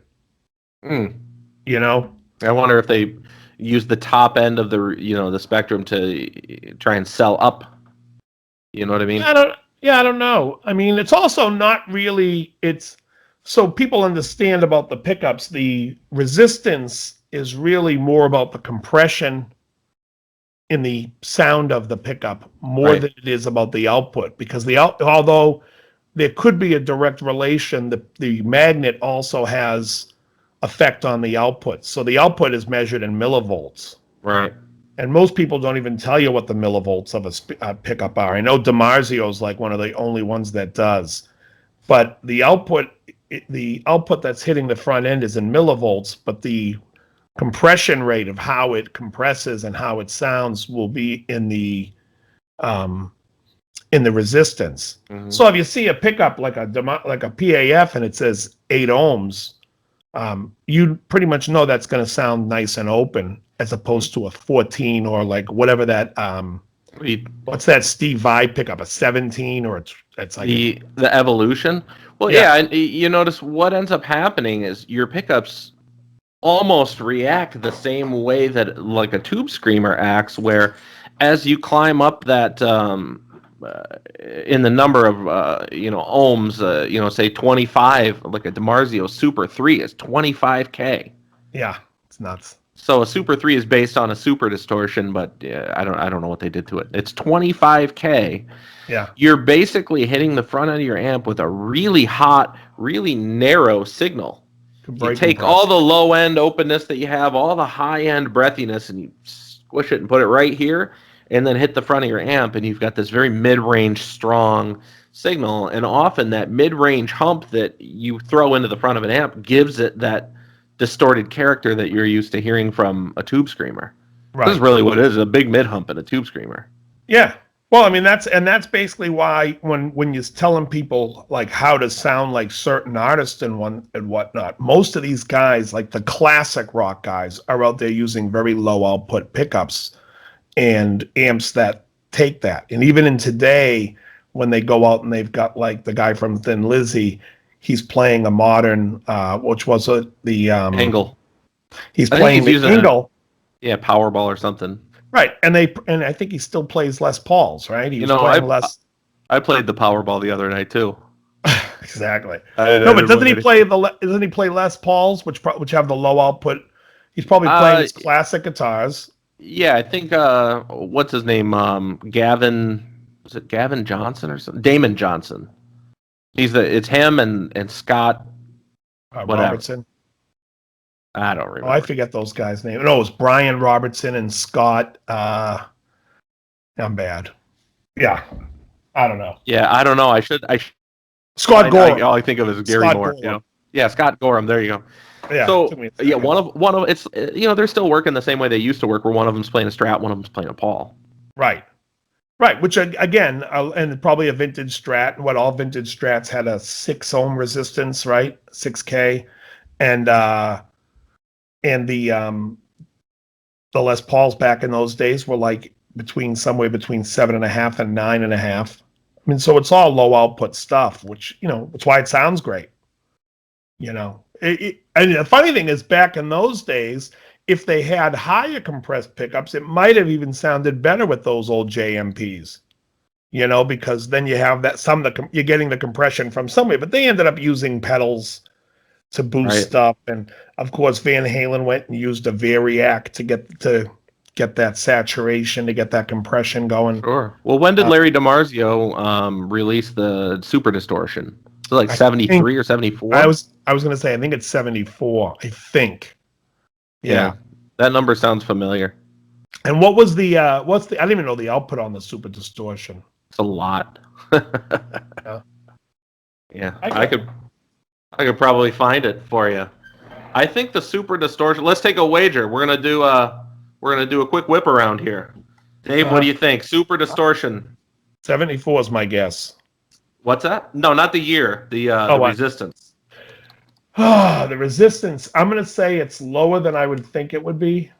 You know? I wonder if they use the top end of the spectrum to try and sell up. You know what I mean? I don't know. I mean, it's also not really, so people understand about the pickups. The resistance is really more about the compression in the sound of the pickup more than it is about the output, because although there could be a direct relation, the magnet also has effect on the output. So the output is measured in millivolts. Right. And most people don't even tell you what the millivolts of a pickup are. I know DiMarzio's like one of the only ones that does. But the output that's hitting the front end is in millivolts, but the compression rate of how it compresses and how it sounds will be in the resistance. Mm-hmm. So if you see a pickup like a PAF and it says 8 ohms, you pretty much know that's going to sound nice and open, as opposed to a 14 or like whatever that what's that Steve Vai pickup, a 17, or it's like the Evolution. Well, yeah, and you notice what ends up happening is your pickups almost react the same way that like a tube screamer acts, where as you climb up that in the number of ohms, say 25, like a DiMarzio Super 3 is 25K. Yeah, it's nuts. So a Super 3 is based on a super distortion, but I don't know what they did to it. It's 25K. Yeah. You're basically hitting the front end of your amp with a really hot, really narrow signal. You take all the low end openness that you have, all the high end breathiness, and you squish it and put it right here, and then hit the front of your amp, and you've got this very mid-range strong signal. And often that mid-range hump that you throw into the front of an amp gives it that distorted character that you're used to hearing from a tube screamer. Right. This is really what it is, a big mid hump in a tube screamer. Yeah. Well, I mean, that's basically why when you're telling people like how to sound like certain artists and whatnot, most of these guys, like the classic rock guys, are out there using very low output pickups and amps that take that. And even in today, when they go out and they've got like the guy from Thin Lizzy, he's playing a modern, which was the Angle. He's playing the Angle. Powerball or something. Right, and I think he still plays Les Pauls, right? He's playing less. I played the Powerball the other night too. Exactly. But doesn't he play Les Pauls, which have the low output? He's probably playing his classic guitars. Yeah, I think what's his name? Gavin. Was it Gavin Johnson or something? Damon Johnson. It's him and Scott Robertson. I don't remember. Oh, I forget those guys' names. No, it was Brian Robertson and Scott. I'm bad. Yeah, I don't know. Yeah, I don't know. Scott Gorham. All I think of is Gary Scott Moore. Gorham. Yeah, Scott Gorham. There you go. Yeah. So one of it's they're still working the same way they used to work, where one of them's playing a Strat, one of them's playing a Paul. Right. Which again, and probably a vintage Strat. All vintage Strats had a 6 ohm resistance, right? 6K, and and the Les Pauls back in those days were like somewhere between 7.5 and 9.5. I mean, so it's all low output stuff, which, it's why it sounds great. And the funny thing is, back in those days, if they had higher compressed pickups, it might have even sounded better with those old JMPs. Because then you have that you're getting the compression from somewhere, but they ended up using pedals to boost stuff, and of course Van Halen went and used a Variac to get that saturation, to get that compression going. Sure. Well, when did Larry DiMarzio release the Super Distortion? So like 73 or 74? I was going to say, I think it's 74. I think. Yeah. That number sounds familiar. And what was I don't even know the output on the Super Distortion. It's a lot. Yeah. I could probably find it for you. I think the Super Distortion. Let's take a wager. We're gonna do a quick whip around here. Dave, what do you think? Super Distortion. 74 is my guess. What's that? No, not the year. The Resistance. The Resistance. I'm gonna say it's lower than I would think it would be.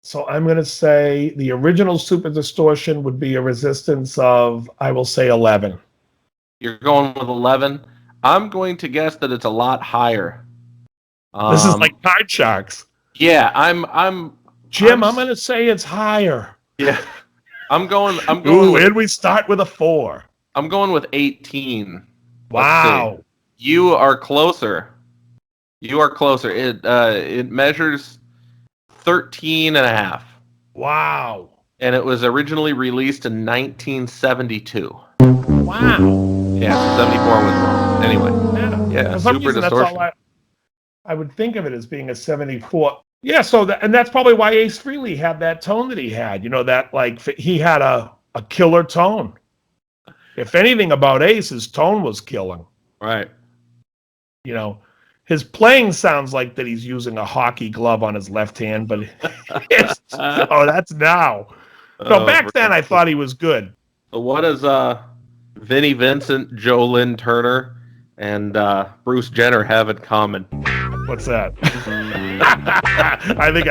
So I'm gonna say the original Super Distortion would be a Resistance of, I will say, 11. You're going with 11. I'm going to guess that it's a lot higher. This is like Card Sharks. Yeah, I'm Jim, I'm going to say it's higher. Yeah. I'm going Ooh, and we start with a 4. I'm going with 18. Wow. You are closer. It measures 13.5. Wow. And it was originally released in 1972. Wow. Yeah, so 74 was wrong. Anyway. Yeah, for some Super reason, Distortion. that's all I would think of it as being a 74. Yeah, and that's probably why Ace Frehley had that tone that he had. That like he had a killer tone. If anything about Ace, his tone was killing. Right. His playing sounds like that he's using a hockey glove on his left hand, but that's now. No, back then I thought he was good. What does Vinnie Vincent, Joe Lynn Turner, and Bruce Jenner have in common? What's that? I think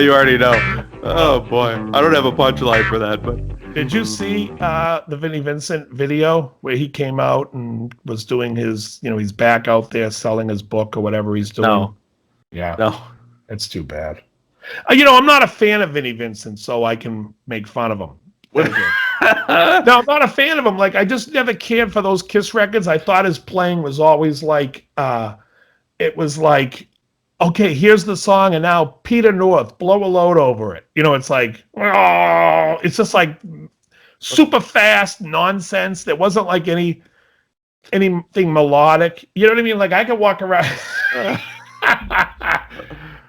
you already know. Oh boy, I don't have a punchline for that. But did you see the Vinnie Vincent video where he came out and was doing his? He's back out there selling his book or whatever he's doing. No. Yeah. No. It's too bad. I'm not a fan of Vinnie Vincent, so I can make fun of him. No, I'm not a fan of him. Like, I just never cared for those Kiss records. I thought his playing was always like, it was like, okay, here's the song, and now Peter North, blow a load over it. It's like, oh, it's just like super fast nonsense. There wasn't like anything melodic. You know what I mean? Like, I could walk around.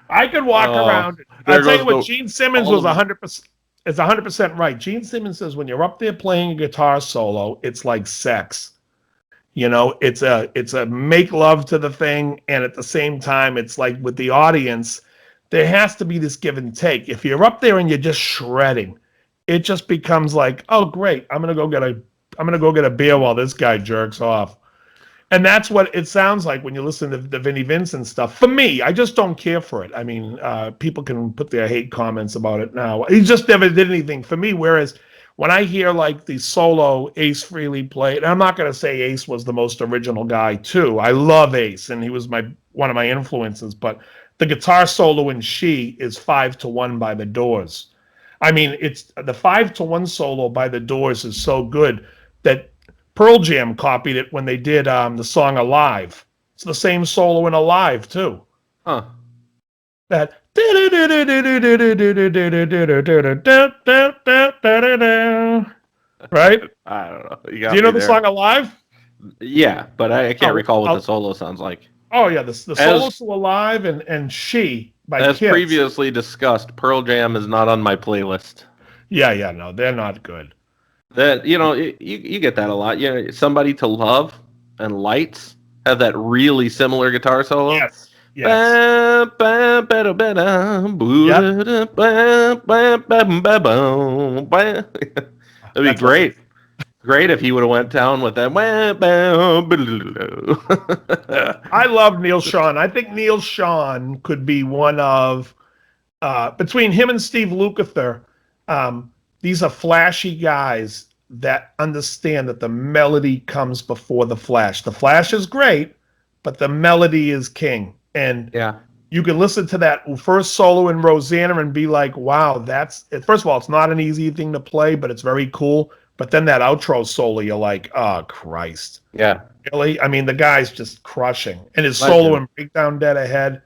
I could walk around. I'll tell you what, Gene Simmons was 100%. It's 100% right. Gene Simmons says when you're up there playing a guitar solo, it's like sex. It's a make love to the thing, and at the same time, it's like with the audience, there has to be this give and take. If you're up there and you're just shredding, it just becomes like, oh great, I'm gonna go get a beer while this guy jerks off. And that's what it sounds like when you listen to the Vinnie Vincent stuff. For me, I just don't care for it. I mean, people can put their hate comments about it now. He just never did anything for me. Whereas when I hear like the solo Ace Frehley play, and I'm not going to say Ace was the most original guy too. I love Ace, and he was one of my influences. But the guitar solo in She is 5-1 by the Doors. I mean, it's the 5-1 solo by the Doors is so good that Pearl Jam copied it when they did the song Alive. It's the same solo in Alive, too. Huh. That. Right? I don't know. Do you know the song Alive? Yeah, but I can't recall what the solo sounds like. Oh, yeah. The solo to Alive and She by As Kiss. Previously discussed, Pearl Jam is not on my playlist. Yeah, no, they're not good. That you get that a lot. Somebody to Love and Lights have that really similar guitar solo. Yes. That'd be great. Great if he would have went down with that. I love Neil Schon. I think Neil Schon could be one of between him and Steve Lukather. These are flashy guys that understand that the melody comes before the flash. The flash is great, but the melody is king. And yeah, you can listen to that first solo in Rosanna and be like, wow, first of all, it's not an easy thing to play, but it's very cool. But then that outro solo, you're like, oh, Christ. yeah. Really? I mean, the guy's just crushing. And his Legend. solo and Breakdown Dead Ahead.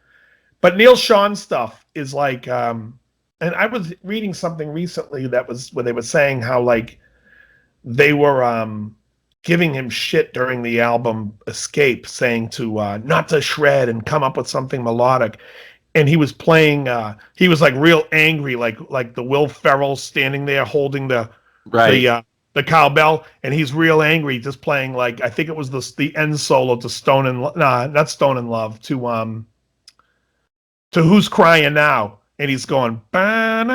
But Neil Schon stuff is like, and I was reading something recently that was where they were saying how, like, they were giving him shit during the album Escape, saying to not to shred and come up with something melodic. And he was playing, he was like real angry, like the Will Ferrell standing there holding the cowbell, and he's real angry, just playing like, I think it was the end solo to Stone and not Stone and Love, to Who's Crying Now, and he's going, and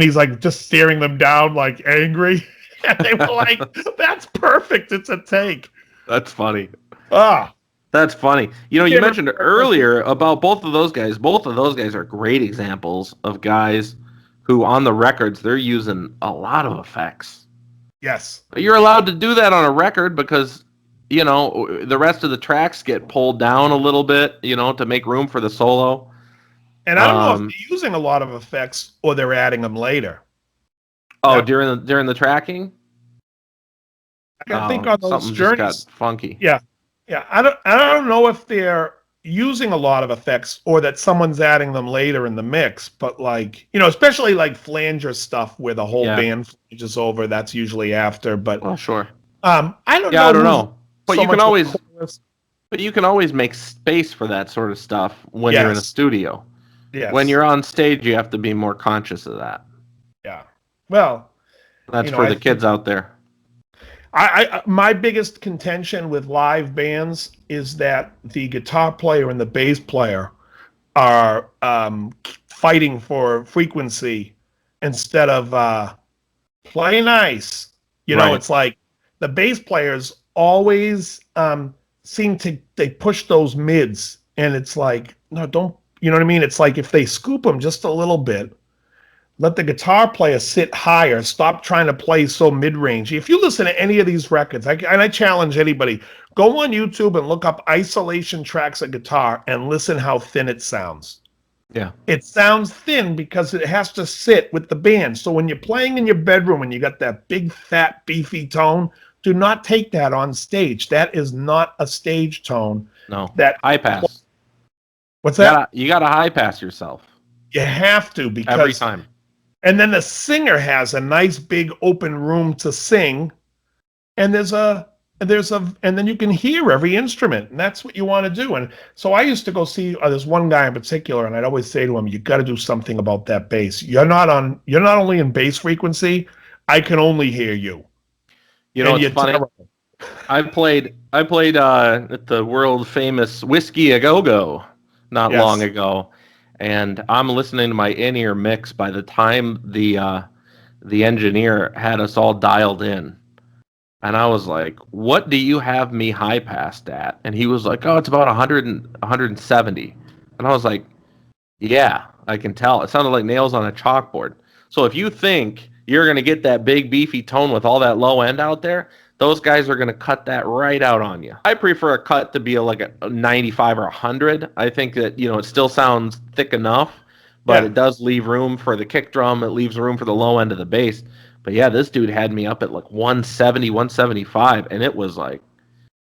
he's like just staring them down like angry. And they were like, that's perfect. It's a take. That's funny. That's funny. You know, you mentioned earlier about both of those guys. Both of those guys are great examples of guys who on the records, they're using a lot of effects. Yes. You're allowed to do that on a record because, you know, the rest of the tracks get pulled down a little bit, you know, to make room for the solo. And I don't know if they're using a lot of effects or they're adding them later. Oh, during the tracking? I think on those journeys just got funky. Yeah. Yeah. I don't know if they're using a lot of effects or that someone's adding them later in the mix, but like, you know, especially like flanger stuff where the whole band flanges over, that's usually after. But well, sure. I don't know. I don't know. But so you can always make space for that sort of stuff when you're in a studio. Yes. When you're on stage, you have to be more conscious of that. Yeah. Well, that's for the kids out there. My biggest contention with live bands is that the guitar player and the bass player are fighting for frequency instead of play nice. You know, it's like the bass players always seem to they push those mids, and it's like, no, don't, you know what I mean? It's like if they scoop them just a little bit, let the guitar player sit higher. Stop trying to play so mid-range. If you listen to any of these records, and I challenge anybody, go on YouTube and look up isolation tracks of guitar and listen how thin it sounds. Yeah. It sounds thin because it has to sit with the band. So when you're playing in your bedroom and you got that big, fat, beefy tone, do not take that on stage. That is not a stage tone. No. That high pass. What's that? You got to high pass yourself. You have to, because every time. And then the singer has a nice big open room to sing, and and then you can hear every instrument, and that's what you want to do. And so I used to go see there's one guy in particular, and I'd always say to him, "You got to do something about that bass. You're not only in bass frequency. I can only hear you." You know, it's funny. Terrible. I played at the world famous Whiskey A Go Go not long ago. And I'm listening to my in-ear mix by the time the engineer had us all dialed in. And I was like, what do you have me high passed at? And he was like, oh, it's about 100 and 170. And I was like, yeah, I can tell. It sounded like nails on a chalkboard. So if you think you're going to get that big beefy tone with all that low end out there, those guys are going to cut that right out on you. I prefer a cut to be like a 95 or 100. I think that, you know, it still sounds thick enough, but it does leave room for the kick drum. It leaves room for the low end of the bass. But yeah, this dude had me up at like 170, 175, and it was like,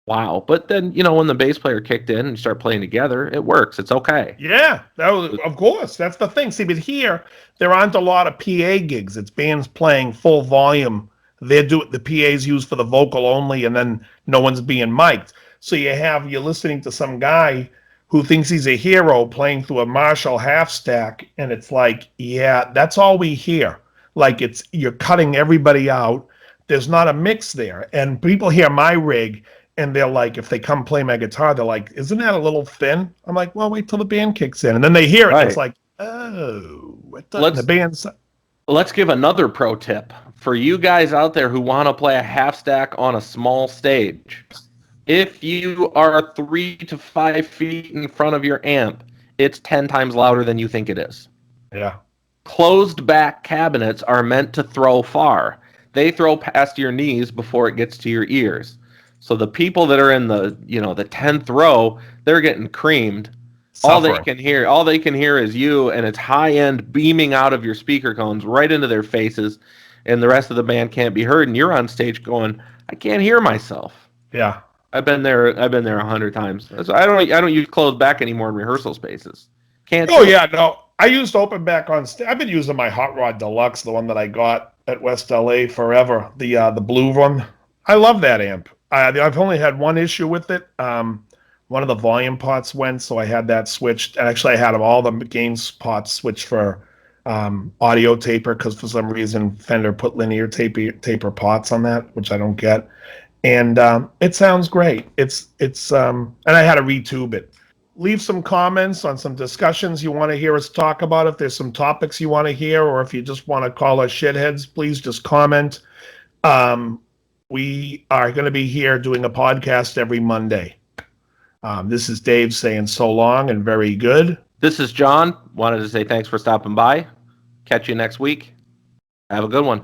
wow. But then, you know, when the bass player kicked in and you start playing together, it works. It's okay. Yeah, of course. That's the thing. See, but here, there aren't a lot of PA gigs. It's bands playing full volume. The PA's used for the vocal only, and then no one's being mic'd. So you're listening to some guy who thinks he's a hero playing through a Marshall half stack, and it's like, yeah, that's all we hear. Like you're cutting everybody out. There's not a mix there. And people hear my rig, and they're like, if they come play my guitar, they're like, isn't that a little thin? I'm like, well, wait till the band kicks in. And then they hear it, and it's like, oh, the band's... Let's give another pro tip for you guys out there who want to play a half stack on a small stage, if you are 3 to 5 feet in front of your amp, it's 10 times louder than you think it is. Yeah. Closed back cabinets are meant to throw far. They throw past your knees before it gets to your ears. So the people that are in the 10th row, they're getting creamed. All they can hear is you, and it's high end beaming out of your speaker cones right into their faces, and the rest of the band can't be heard, and you're on stage going, I can't hear myself. Yeah. I've been there 100 times. So I don't use closed back anymore in rehearsal spaces. Can't. Oh yeah, no. I used open back on stage. I've been using my Hot Rod Deluxe, the one that I got at West LA forever, the blue one. I love that amp. I've only had one issue with it. One of the volume pots went, so I had that switched. Actually, I had all the gain pots switched for audio taper, because for some reason Fender put linear taper pots on that, which I don't get. And it sounds great. It's and I had to retube it. Leave some comments on some discussions you want to hear us talk about. If there's some topics you want to hear, or if you just want to call us shitheads, please just comment. We are going to be here doing a podcast every Monday. This is Dave saying so long and very good. This is John. Wanted to say thanks for stopping by. Catch you next week. Have a good one.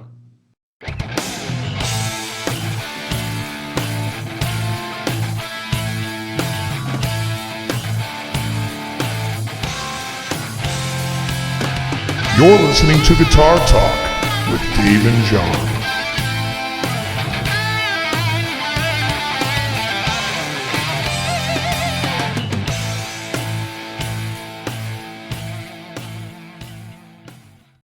You're listening to Guitar Talk with Dave and John.